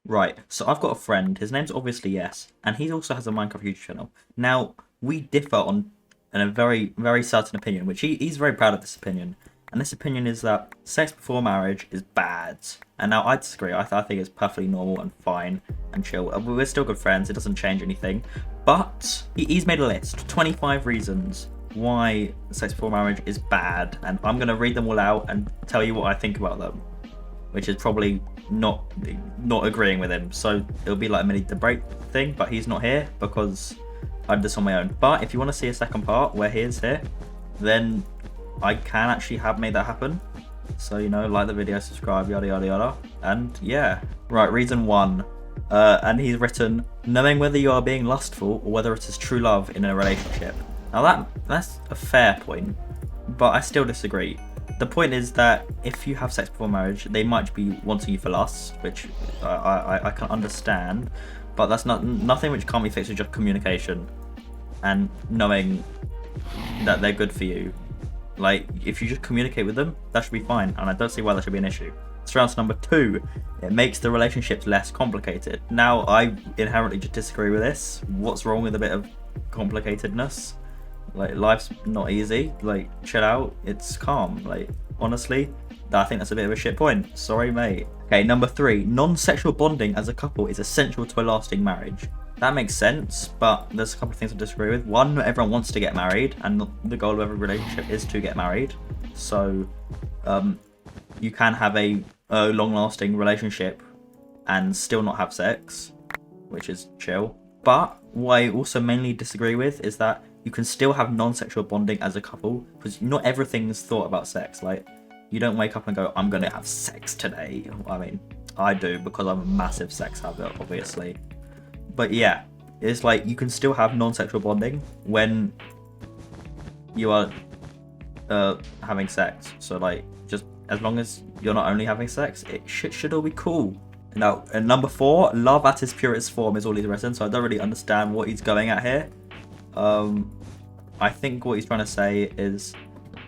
Right, so I've got a friend. His name's obviously Yes, and he also has a Minecraft YouTube channel. Now, we differ on a very, very certain opinion, which he's very proud of this opinion. And this opinion is that sex before marriage is bad. And now I disagree. I think it's perfectly normal and fine and chill. We're still good friends. It doesn't change anything. But he's made a list, 25 reasons why sex before marriage is bad. And I'm going to read them all out and tell you what I think about them, which is probably not agreeing with him. So it'll be like a mini debate thing, but he's not here because I did this on my own. But if you want to see a second part where he is here, then I can actually have made that happen. So, you know, like the video, subscribe, yada yada yada. And yeah. Right, reason 1. And he's written, knowing whether you are being lustful or whether it is true love in a relationship. Now that's a fair point, but I still disagree. The point is that if you have sex before marriage, they might be wanting you for lust, which I can understand, but that's nothing which can't be fixed with just communication and knowing that they're good for you. Like, if you just communicate with them, that should be fine, and I don't see why that should be an issue. Strauss number 2, it makes the relationships less complicated. Now, I inherently just disagree with this. What's wrong with a bit of complicatedness? Like, life's not easy. Like, chill out. It's calm. Like, honestly, I think that's a bit of a shit point. Sorry, mate. Okay, number 3, non-sexual bonding as a couple is essential to a lasting marriage. That makes sense, but there's a couple of things I disagree with. One, not everyone wants to get married, and the goal of every relationship is to get married. So, you can have a long-lasting relationship and still not have sex, which is chill. But what I also mainly disagree with is that you can still have non-sexual bonding as a couple, because not everything's thought about sex. Like, you don't wake up and go, I'm gonna have sex today. I mean, I do, because I'm a massive sex habit, obviously. But yeah, it's like you can still have non-sexual bonding when you are having sex. So like, just as long as you're not only having sex, it should all be cool. Now, and number 4, love at its purest form is all he's written, so I don't really understand what he's going at here. I think what he's trying to say is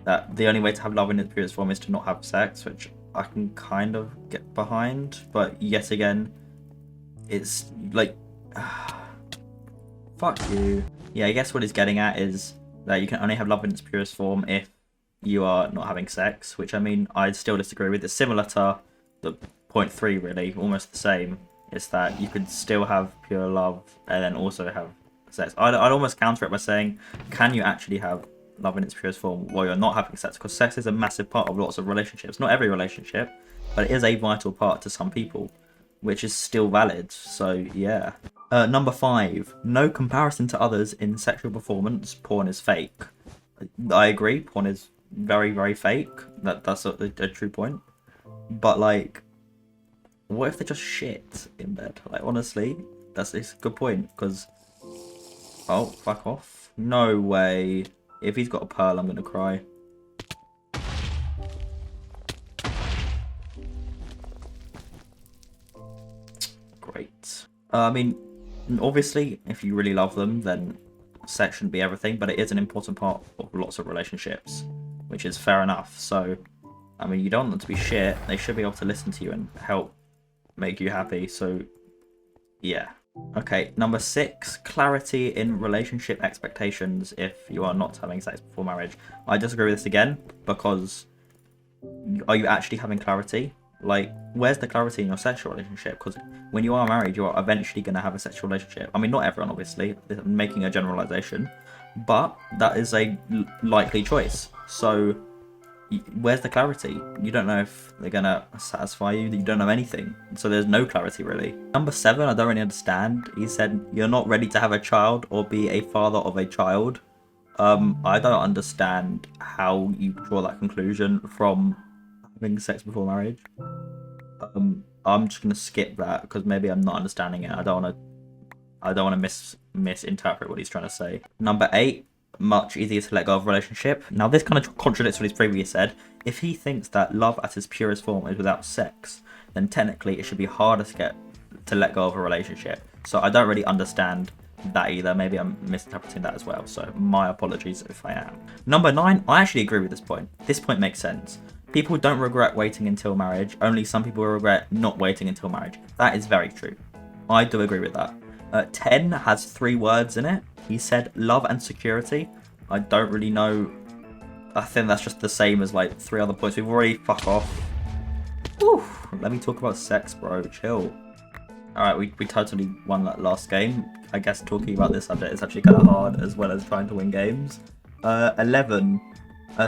that the only way to have love in its purest form is to not have sex, which I can kind of get behind, but yet again, it's like, fuck you. Yeah, I guess what he's getting at is that you can only have love in its purest form if you are not having sex, which, I mean, I still disagree with. It's similar to the point 3, really, almost the same. It's that you could still have pure love and then also have sex. I'd almost counter it by saying, can you actually have love in its purest form while you're not having sex? Because sex is a massive part of lots of relationships. Not every relationship, but it is a vital part to some people, which is still valid. So yeah. Number 5, no comparison to others in sexual performance. Porn is fake. I agree, porn is very, very fake. That's a true point. But like, what if they're just shit in bed? Like, honestly, it's a good point, because, oh, fuck off. No way. If he's got a pearl, I'm gonna cry. Great. I mean, obviously, if you really love them, then sex shouldn't be everything, but it is an important part of lots of relationships, which is fair enough. So, I mean, you don't want them to be shit. They should be able to listen to you and help make you happy. So, yeah. Okay, number 6, clarity in relationship expectations if you are not having sex before marriage. I disagree with this again, because are you actually having clarity? Like, where's the clarity in your sexual relationship? Because when you are married, you are eventually going to have a sexual relationship. I mean, not everyone, obviously. I'm making a generalization. But that is a likely choice. So, where's the clarity? You don't know if they're going to satisfy you. You don't know anything. So there's no clarity, really. Number 7, I don't really understand. He said, you're not ready to have a child or be a father of a child. I don't understand how you draw that conclusion from having sex before marriage. I'm just gonna skip that because maybe I'm not understanding it. I don't want to misinterpret what he's trying to say. Number 8, much easier to let go of a relationship. Now this kind of contradicts what he's previously said. If he thinks that love at its purest form is without sex, then technically it should be harder to let go of a relationship. So I don't really understand that either. Maybe I'm misinterpreting that as well, so my apologies if I am. Number 9, I actually agree with this point. This point makes sense. People don't regret waiting until marriage. Only some people regret not waiting until marriage. That is very true. I do agree with that. 10 has 3 words in it. He said love and security. I don't really know. I think that's just the same as like 3 other points. We've already fuck off. Whew. Let me talk about sex, bro. Chill. Alright, we totally won that last game. I guess talking about this subject is actually kind of hard as well as trying to win games. 11.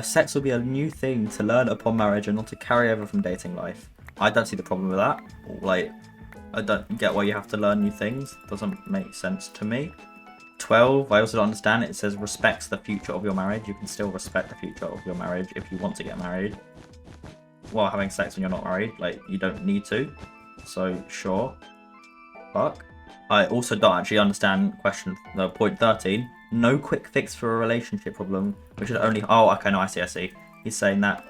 Sex will be a new thing to learn upon marriage and not to carry over from dating life. I don't see the problem with that. Like, I don't get why you have to learn new things. Doesn't make sense to me. 12, I also don't understand. It says respects the future of your marriage. You can still respect the future of your marriage if you want to get married. While having sex when you're not married, like, you don't need to. So, sure. Fuck. I also don't actually understand point 13. No quick fix for a relationship problem. We should only... Oh, okay, no, I see. He's saying that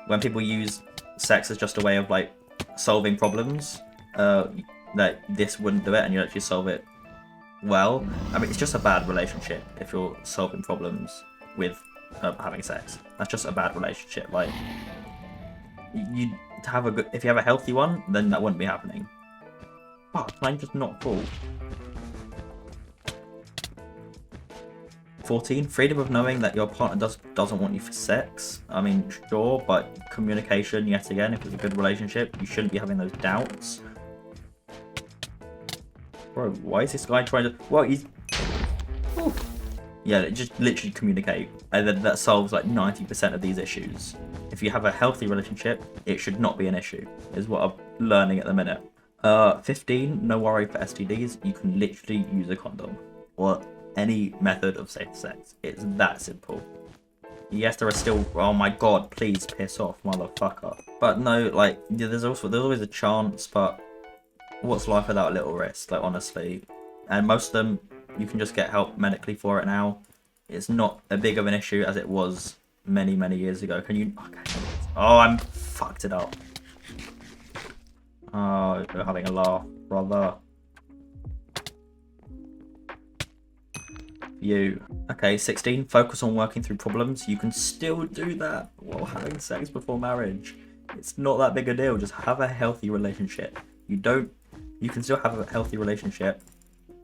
when people use sex as just a way of, like, solving problems, that this wouldn't do it and you actually solve it well. I mean, it's just a bad relationship if you're solving problems with having sex. That's just a bad relationship. Like, if you have a healthy one, then that wouldn't be happening. Fuck, I'm just not full. 14, freedom of knowing that your partner doesn't want you for sex. I mean, sure, but communication, yet again, if it's a good relationship, you shouldn't be having those doubts. Bro, why is this guy trying to... Well, he's... Oof. Yeah, just literally communicate. And then that solves like 90% of these issues. If you have a healthy relationship, it should not be an issue, is what I'm learning at the minute. 15, no worry for STDs. You can literally use a condom. Or any method of safe sex. It's that simple. Yes, there are still... Oh my god, please piss off, motherfucker. But no, like, there's always a chance, but what's life without a little risk, like, honestly. And most of them, you can just get help medically for it now. It's not a big of an issue as it was many, many years ago. Can you... Okay. Oh, I'm fucked it up. Oh, you're having a laugh, brother. You. Okay, 16. Focus on working through problems. You can still do that while having sex before marriage. It's not that big a deal. Just have a healthy relationship. You can still have a healthy relationship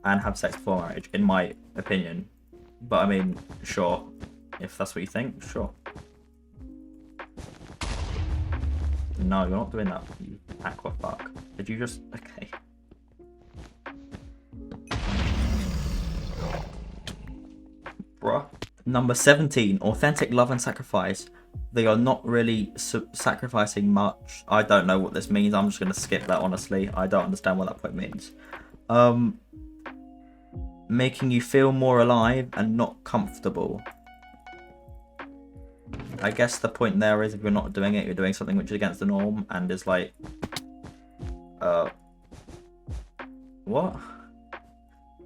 and have sex before marriage, in my opinion. But I mean, sure. If that's what you think, sure. No, you're not doing that, you aqua fuck. Did you just... Okay. Bruh. Number 17. Authentic love and sacrifice. They are not really sacrificing much. I don't know what this means. I'm just going to skip that, honestly. I don't understand what that point means. Making you feel more alive and not comfortable. I guess the point there is if you're not doing it, you're doing something which is against the norm and is like... What?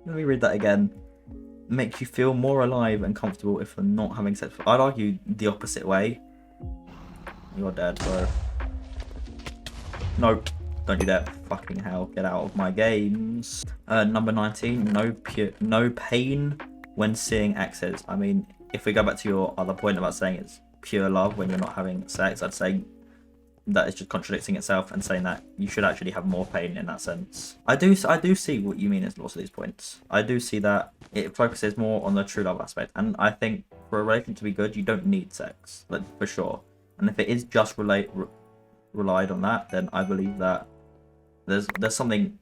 Let me read that again. Make you feel more alive and comfortable if you're not having sex. I'd argue the opposite way. You're dead, bro. Nope. Don't do that. Fucking hell. Get out of my games. Number 19. No pain when seeing exes. I mean, if we go back to your other point about saying it's pure love when you're not having sex, I'd say that is just contradicting itself and saying that you should actually have more pain in that sense. I do see what you mean in lots of these points. I do see that it focuses more on the true love aspect, and I think for a relationship to be good, you don't need sex, like, for sure. And if it is just relied on that, then I believe that there's something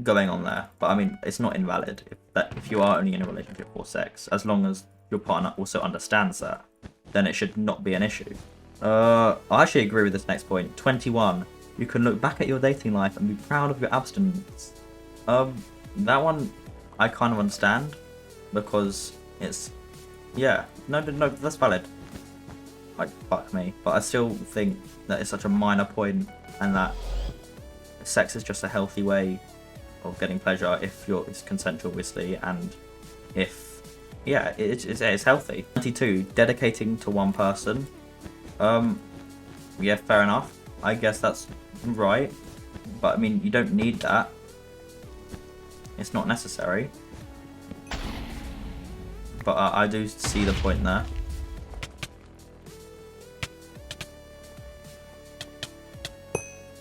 going on there. But I mean, it's not invalid if you are only in a relationship for sex, as long as your partner also understands that, then it should not be an issue. I actually agree with this next point. 21. You can look back at your dating life and be proud of your abstinence. That one I kind of understand, because it's... Yeah, no, that's valid. Like, fuck me. But I still think that it's such a minor point, and that sex is just a healthy way of getting pleasure if it's consensual, obviously, and if... Yeah, it's healthy. 22. Dedicating to one person. Yeah, fair enough. I guess that's right. But I mean, you don't need that. It's not necessary. But I do see the point there.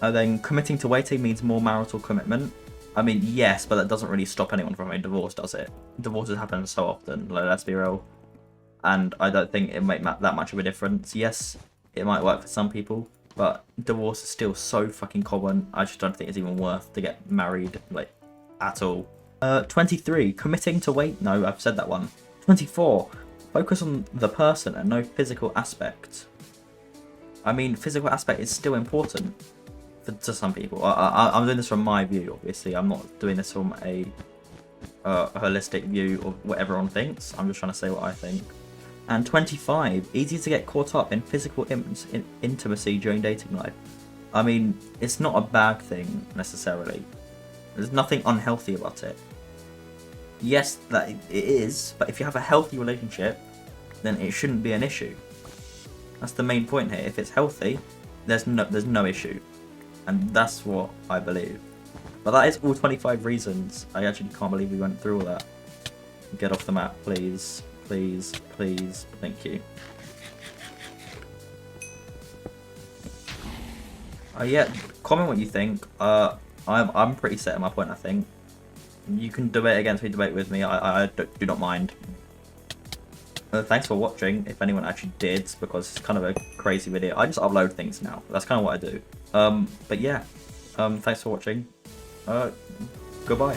Then committing to waiting means more marital commitment. I mean, yes, but that doesn't really stop anyone from having a divorce, does it? Divorces happen so often, like, let's be real. And I don't think it make that much of a difference. Yes, it might work for some people, but divorce is still so fucking common. I just don't think it's even worth to get married, like, at all. 23, committing to wait. No, I've said that one. 24, focus on the person and no physical aspect. I mean, physical aspect is still important to some people. I'm doing this from my view, obviously. I'm not doing this from a holistic view of what everyone thinks. I'm just trying to say what I think. And 25, easy to get caught up in physical intimacy during dating life. I mean, it's not a bad thing necessarily. There's nothing unhealthy about it. Yes, that it is, but if you have a healthy relationship, then it shouldn't be an issue. That's the main point here. If it's healthy, there's no issue, and that's what I believe. But that is all 25 reasons. I actually can't believe we went through all that. Get off the map, please, please, please. Thank you. Yeah, comment what you think. I'm pretty set in my point. I think you can debate against me, debate with me. I do not mind. Thanks for watching, if anyone actually did, because it's kind of a crazy video. I just upload things now. That's kind of what I do. But yeah, thanks for watching. Goodbye.